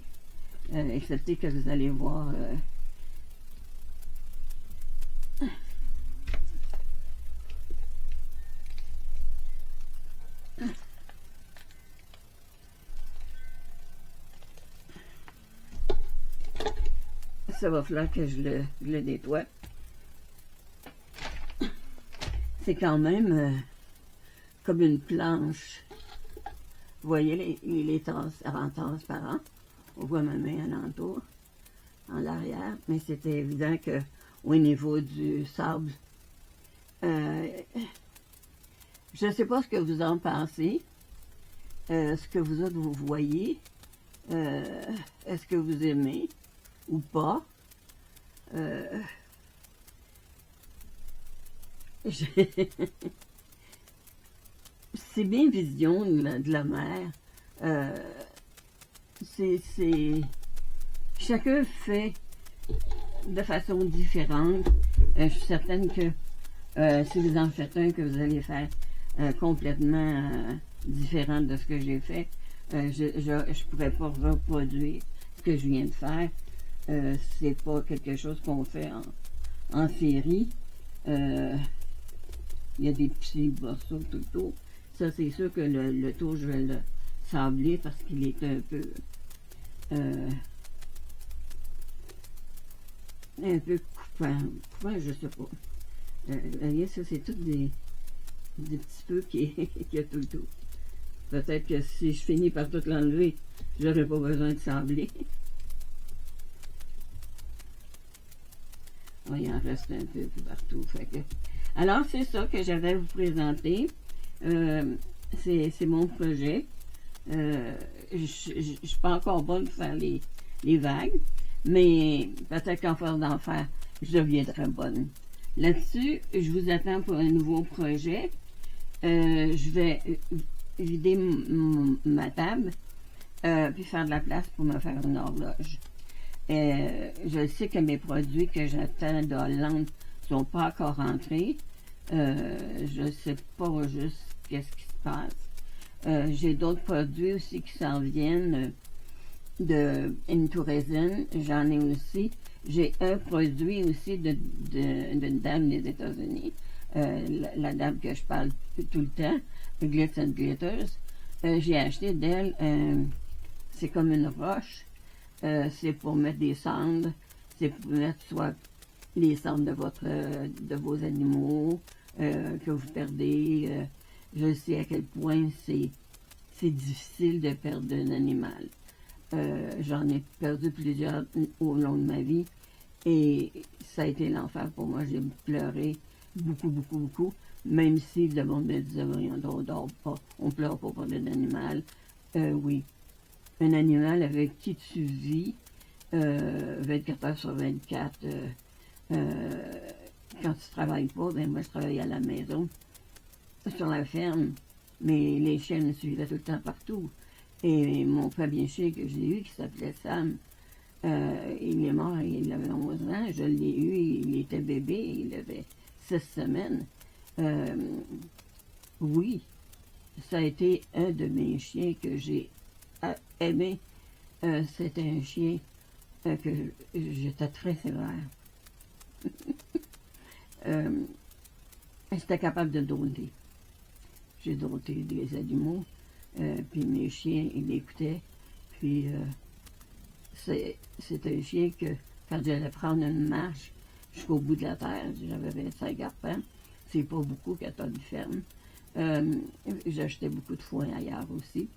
Excepté que vous allez voir... ça va falloir que je le nettoie. C'est quand même comme une planche. Vous voyez, il est transparent. On voit ma main alentour, en arrière, mais c'était évident que au niveau du sable, je ne sais pas ce que vous en pensez, ce que vous autres vous voyez, est-ce que vous aimez ou pas. C'est bien vision de la mer. Chacun fait de façon différente. Je suis certaine que si vous en faites un, que vous allez faire complètement différent de ce que j'ai fait. Je pourrais pas reproduire ce que je viens de faire. C'est pas quelque chose qu'on fait en série. Il y a des petits morceaux tout autour. Ça, c'est sûr que le tour, je vais le sabler parce qu'il est un peu coupant. Coupant, je sais pas. Voyez, ça, c'est tout des petits peu qu'il y a tout le tour. Peut-être que si je finis par tout l'enlever, j'aurais pas besoin de sabler. Oh, il en reste un peu partout. Fait que... Alors, c'est ça que j'avais à vous présenter. C'est mon projet. Je ne suis pas encore bonne pour faire les vagues, mais peut-être qu'en faisant d'en faire, je deviendrai bonne. Là-dessus, je vous attends pour un nouveau projet. Je vais vider ma table, puis faire de la place pour me faire une horloge. Je sais que mes produits que j'attends de Hollande ne sont pas encore rentrés. Je ne sais pas juste qu'est-ce qui se passe. J'ai d'autres produits aussi qui s'en viennent de Into Resin. J'en ai aussi. J'ai un produit aussi d'une dame des États-Unis. La dame que je parle tout le temps, Glitz and Glitters. J'ai acheté d'elle, c'est comme une roche. C'est pour mettre des cendres. C'est pour mettre soit les cendres de vos animaux que vous perdez, je sais à quel point c'est difficile de perdre un animal. J'en ai perdu plusieurs au long de ma vie et ça a été l'enfer pour moi. J'ai pleuré beaucoup, beaucoup, beaucoup, même si le monde me disait, on dort pas, on pleure pas pour un animal. Oui, un animal avec qui tu vis 24 heures sur 24. Quand tu travailles pas, ben moi je travaillais à la maison, sur la ferme, mais les chiens me suivaient tout le temps partout. Et mon premier chien que j'ai eu, qui s'appelait Sam, il est mort, il avait 11 ans, je l'ai eu, il était bébé, il avait 6 semaines. Oui, ça a été un de mes chiens que j'ai aimé. C'était un chien que j'étais très sévère. J'étais capable de dompter. J'ai dompté des animaux, puis mes chiens, ils l'écoutaient. Puis c'est un chien que, quand j'allais prendre une marche jusqu'au bout de la terre, j'avais 25 arpents, c'est pas beaucoup quand t'as une ferme. J'achetais beaucoup de foin ailleurs aussi.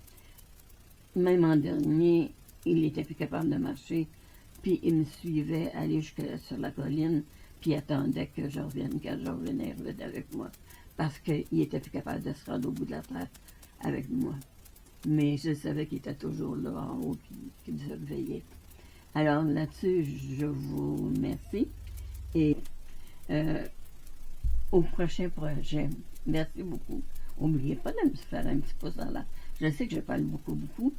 Même en dernier, il était plus capable de marcher, puis il me suivait aller sur la colline, puis il attendait que je revienne. Quand je revenais, il revenait avec moi, parce qu'il était plus capable de se rendre au bout de la terre avec moi. Mais je savais qu'il était toujours là en haut, qu'il me surveillait. Alors là-dessus, je vous remercie, et au prochain projet. Merci beaucoup. N'oubliez pas de me faire un petit pouce en l'air. Je sais que je parle beaucoup, beaucoup.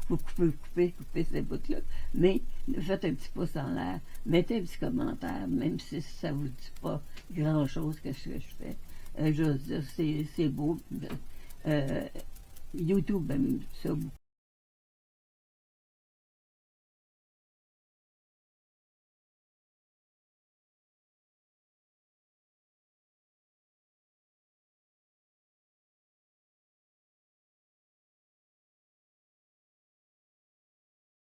Vous pouvez couper ces bouts-là. Mais faites un petit pouce en l'air. Mettez un petit commentaire, même si ça ne vous dit pas grand-chose que ce que je fais. Je veux dire, c'est beau. YouTube aime ça beaucoup.